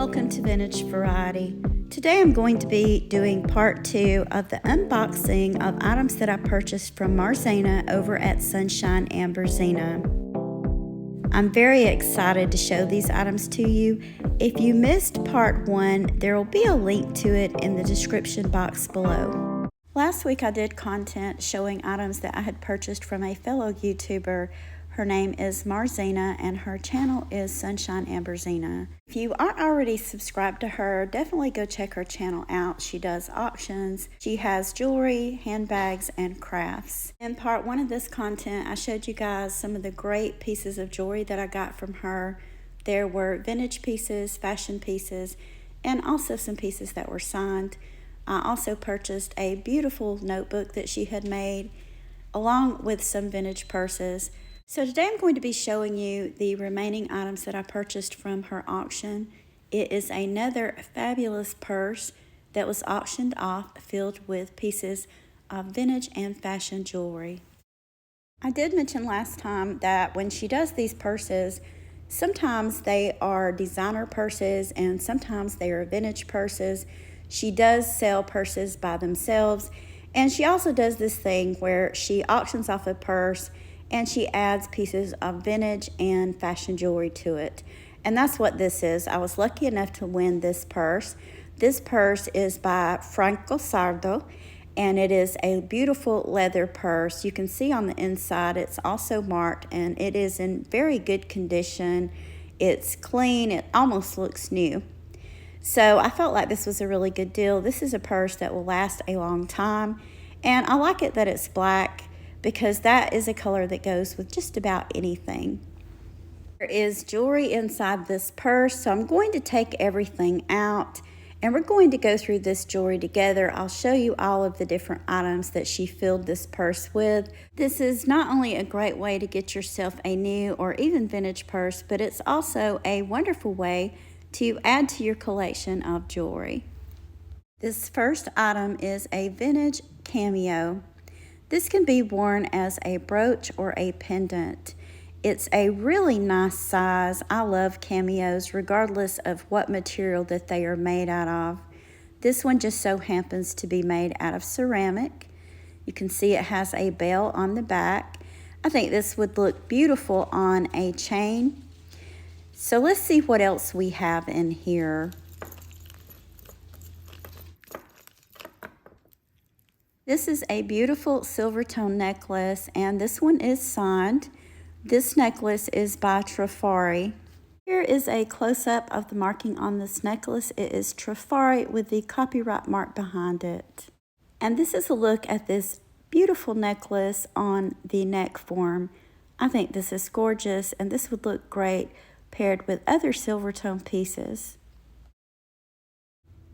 Welcome to Vintage Variety. Today I'm going to be doing part 2 of the unboxing of items that I purchased from Marzena over at Sunshine and Marzena. I'm very excited to show these items to you. If you missed part 1, there will be a link to it in the description box below. Last week I did content showing items that I had purchased from a fellow YouTuber. Her name is Marzena and her channel is Sunshine and Marzena. If you aren't already subscribed to her, definitely go check her channel out. She does auctions. She has jewelry, handbags, and crafts. In part 1 of this content, I showed you guys some of the great pieces of jewelry that I got from her. There were vintage pieces, fashion pieces, and also some pieces that were signed. I also purchased a beautiful notebook that she had made, along with some vintage purses. So today I'm going to be showing you the remaining items that I purchased from her auction. It is another fabulous purse that was auctioned off, filled with pieces of vintage and fashion jewelry. I did mention last time that when she does these purses, sometimes they are designer purses and sometimes they are vintage purses. She does sell purses by themselves, and she also does this thing where she auctions off a purse and she adds pieces of vintage and fashion jewelry to it. And that's what this is. I was lucky enough to win this purse. This purse is by Franco Sardo, and it is a beautiful leather purse. You can see on the inside it's also marked, and it is in very good condition. It's clean, it almost looks new. So I felt like this was a really good deal. This is a purse that will last a long time, and I like it that it's black, because that is a color that goes with just about anything. There is jewelry inside this purse, so I'm going to take everything out and we're going to go through this jewelry together. I'll show you all of the different items that she filled this purse with. This is not only a great way to get yourself a new or even vintage purse, but it's also a wonderful way to add to your collection of jewelry. This first item is a vintage cameo. This can be worn as a brooch or a pendant. It's a really nice size. I love cameos regardless of what material that they are made out of. This one just so happens to be made out of ceramic. You can see it has a bell on the back. I think this would look beautiful on a chain. So let's see what else we have in here. This is a beautiful silver tone necklace, and this one is signed. This necklace is by Trafari. Here is a close-up of the marking on this necklace. It is Trafari with the copyright mark behind it. And this is a look at this beautiful necklace on the neck form. I think this is gorgeous, and this would look great paired with other silver tone pieces.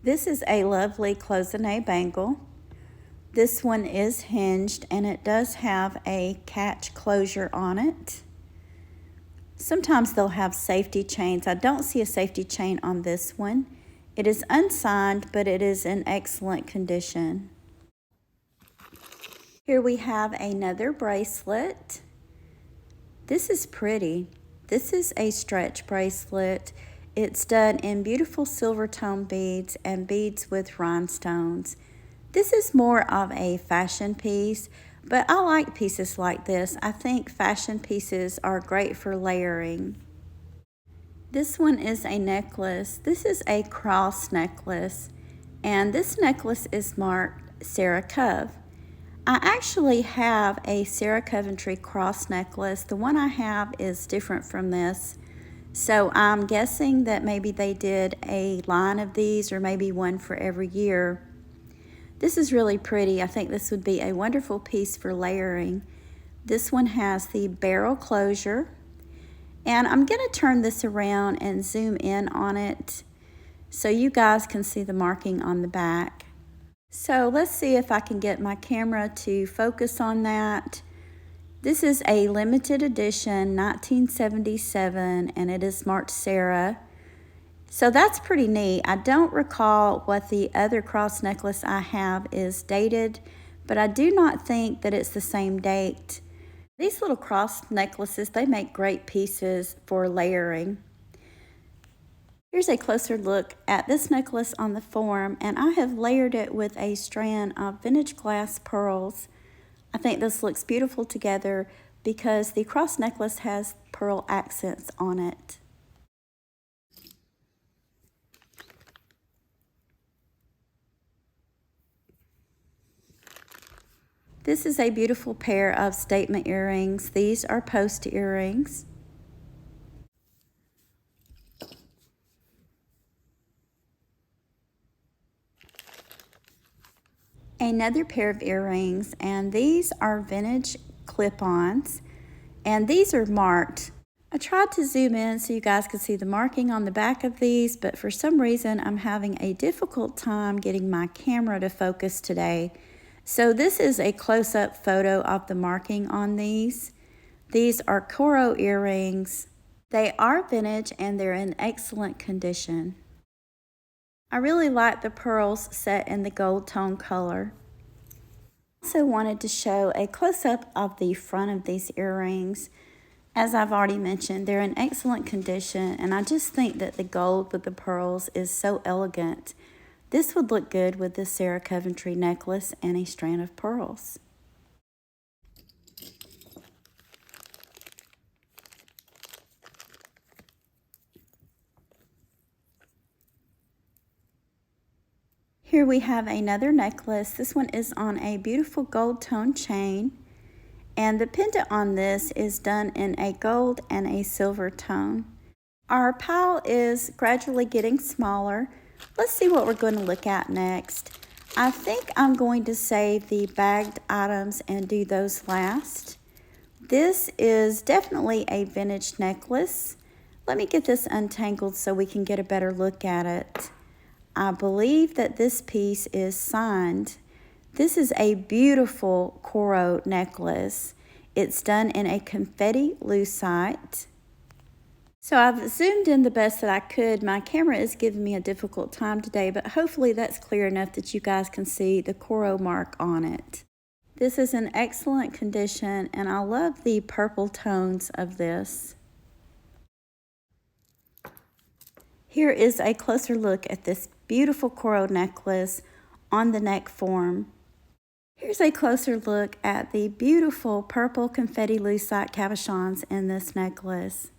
This is a lovely cloisonné bangle. This one is hinged, and it does have a catch closure on it. Sometimes they'll have safety chains. I don't see a safety chain on this one. It is unsigned, but it is in excellent condition. Here we have another bracelet. This is pretty. This is a stretch bracelet. It's done in beautiful silver tone beads and beads with rhinestones. This is more of a fashion piece, but I like pieces like this. I think fashion pieces are great for layering. This one is a necklace. This is a cross necklace, and this necklace is marked Sarah Cove. I actually have a Sarah Coventry cross necklace. The one I have is different from this, so I'm guessing that maybe they did a line of these, or maybe one for every year. This is really pretty. I think this would be a wonderful piece for layering. This one has the barrel closure, and I'm going to turn this around and zoom in on it so you guys can see the marking on the back. So let's see if I can get my camera to focus on that. This is a limited edition 1977, and it is marked Sarah. So that's pretty neat. I don't recall what the other cross necklace I have is dated, but I do not think that it's the same date. These little cross necklaces, they make great pieces for layering. Here's a closer look at this necklace on the form, and I have layered it with a strand of vintage glass pearls. I think this looks beautiful together because the cross necklace has pearl accents on it. This is a beautiful pair of statement earrings. These are post earrings. Another pair of earrings, and these are vintage clip-ons, and these are marked. I tried to zoom in so you guys could see the marking on the back of these, but for some reason I'm having a difficult time getting my camera to focus today. So this is a close-up photo of the marking on these. These are coral earrings. They are vintage and they're in excellent condition. I really like the pearls set in the gold tone color. Also wanted to show a close-up of the front of these earrings. As I've already mentioned, they're in excellent condition, and I just think that the gold with the pearls is so elegant. This would look good with this Sarah Coventry necklace and a strand of pearls. Here we have another necklace. This one is on a beautiful gold tone chain, and the pendant on this is done in a gold and a silver tone. Our pile is gradually getting smaller. Let's see what we're going to look at next. I think I'm going to save the bagged items and do those last. This is definitely a vintage necklace. Let me get this untangled so we can get a better look at it. I believe that this piece is signed. This is a beautiful coral necklace. It's done in a confetti lucite. So I've zoomed in the best that I could. My camera is giving me a difficult time today, but hopefully that's clear enough that you guys can see the coral mark on it. This is in excellent condition, and I love the purple tones of this. Here is a closer look at this beautiful coral necklace on the neck form. Here's a closer look at the beautiful purple confetti lucite cabochons in this necklace.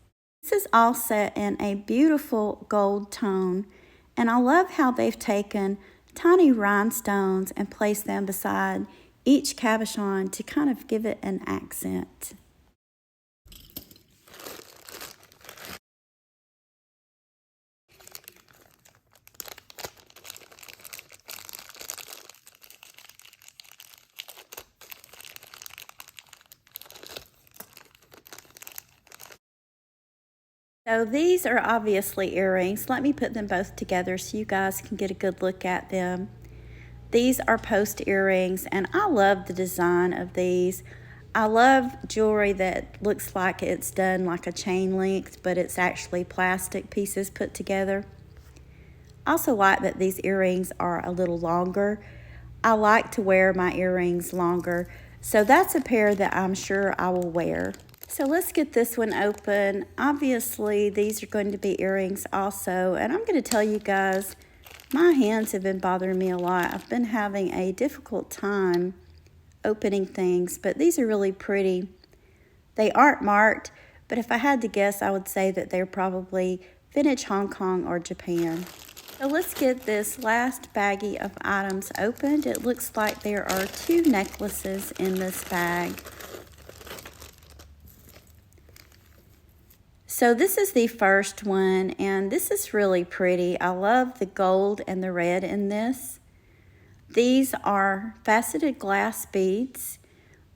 This is all set in a beautiful gold tone, and I love how they've taken tiny rhinestones and placed them beside each cabochon to kind of give it an accent. So these are obviously earrings. Let me put them both together so you guys can get a good look at them. These are post earrings, and I love the design of these. I love jewelry that looks like it's done like a chain length, but it's actually plastic pieces put together. I also like that these earrings are a little longer. I like to wear my earrings longer, so that's a pair that I'm sure I will wear. So let's get this one open. Obviously, these are going to be earrings also, and I'm going to tell you guys, my hands have been bothering me a lot. I've been having a difficult time opening things, but these are really pretty. They aren't marked, but if I had to guess, I would say that they're probably vintage Hong Kong or Japan. So let's get this last baggie of items opened. It looks like there are 2 necklaces in this bag. So this is the first one, and this is really pretty. I love the gold and the red in this. These are faceted glass beads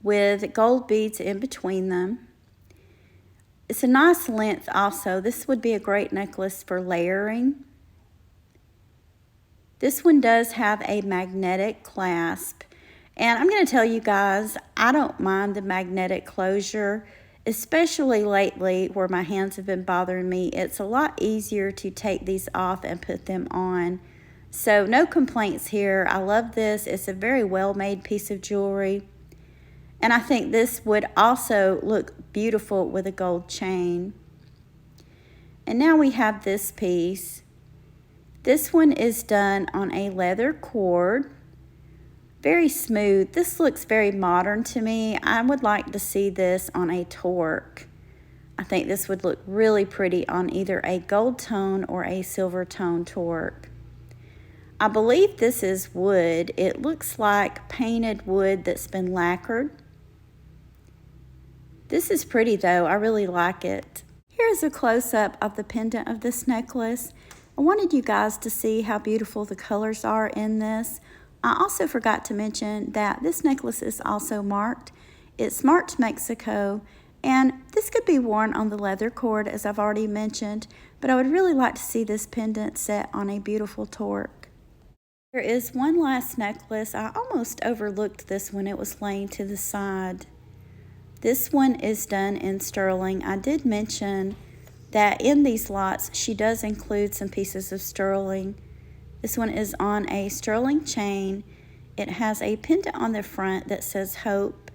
with gold beads in between them. It's a nice length also. This would be a great necklace for layering. This one does have a magnetic clasp, and I'm going to tell you guys, I don't mind the magnetic closure. Especially lately where my hands have been bothering me, it's a lot easier to take these off and put them on. So no complaints here. I love this. It's a very well-made piece of jewelry. And I think this would also look beautiful with a gold chain. And now we have this piece. This one is done on a leather cord. Very smooth. This looks very modern to me. I would like to see this on a torque. I think this would look really pretty on either a gold tone or a silver tone torque. I believe this is wood. It looks like painted wood that's been lacquered. This is pretty though. I really like it. Here's a close-up of the pendant of this necklace. I wanted you guys to see how beautiful the colors are in this. I also forgot to mention that this necklace is also marked. It's marked Mexico, and this could be worn on the leather cord as I've already mentioned, but I would really like to see this pendant set on a beautiful torque. There is one last necklace. I almost overlooked this when it was laying to the side. This one is done in sterling. I did mention that in these lots she does include some pieces of sterling. This one is on a sterling chain. It has a pendant on the front that says Hope,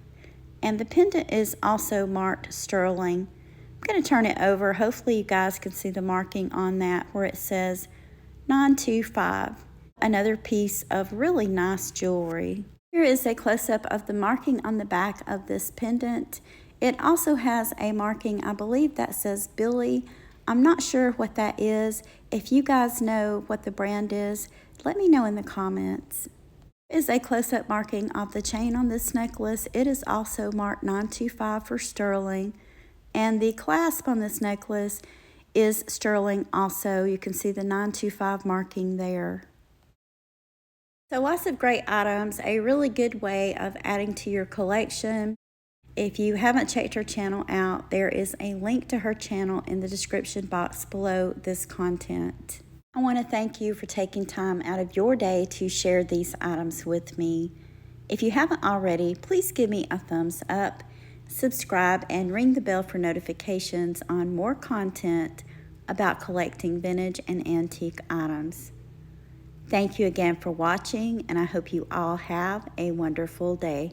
and the pendant is also marked sterling. I'm going to turn it over. Hopefully you guys can see the marking on that where it says 925. Another piece of really nice jewelry. Here is a close-up of the marking on the back of this pendant. It also has a marking, I believe, that says Billy. I'm not sure what that is. If you guys know what the brand is, let me know in the comments. Here is a close-up marking of the chain on this necklace. It is also marked 925 for sterling. And the clasp on this necklace is sterling also. You can see the 925 marking there. So lots of great items, a really good way of adding to your collection. If you haven't checked her channel out, there is a link to her channel in the description box below this content. I want to thank you for taking time out of your day to share these items with me. If you haven't already, please give me a thumbs up, subscribe, and ring the bell for notifications on more content about collecting vintage and antique items. Thank you again for watching, and I hope you all have a wonderful day.